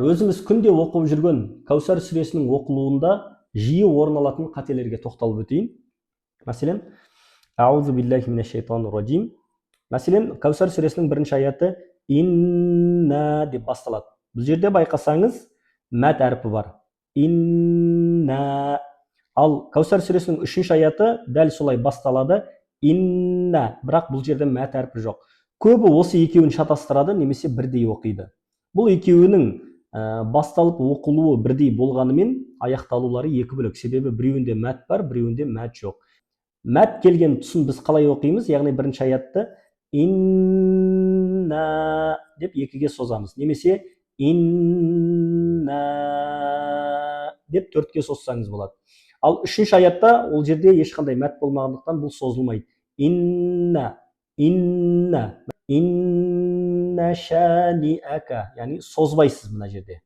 өзіміз күнде оқып жүрген Кәусар сүресінің оқылуында жиі орын алатын қателерге тоқталып өтейін. Мәселен, Аузу биллахи минаш шайтанир раджим. Мәселен, Кәусар сүресінің бірінші аяты инна деп басталады. Бұл жерде байқасаңыз, мәд әрпі бар. Инна. Ал Кәусар сүресінің үшінші аяты дәл солай басталады. Инна. Бірақ бұл жерде мәд әрпі жоқ. Көбі осы екеуін шатастырады, немесе бірдей оқиды. Бұл екеуінің басталып оқылуы бірдей болғанымен, аяқталулары екі бөлек. Себебі біреуінде мәд бар, біреуінде мәд жоқ. Мәд келген тұсын біз қалай оқимыз? Яғни бірінші аятты инна деп екіге созамыз. Немесе инна деп төртке созсаңыз болады. Ал үшінші аятта ол жерде ешқандай мәд болмағандықтан бұл созылмайды. Инна, инна, инна шаниака, яғни созбайсыз мына жерде.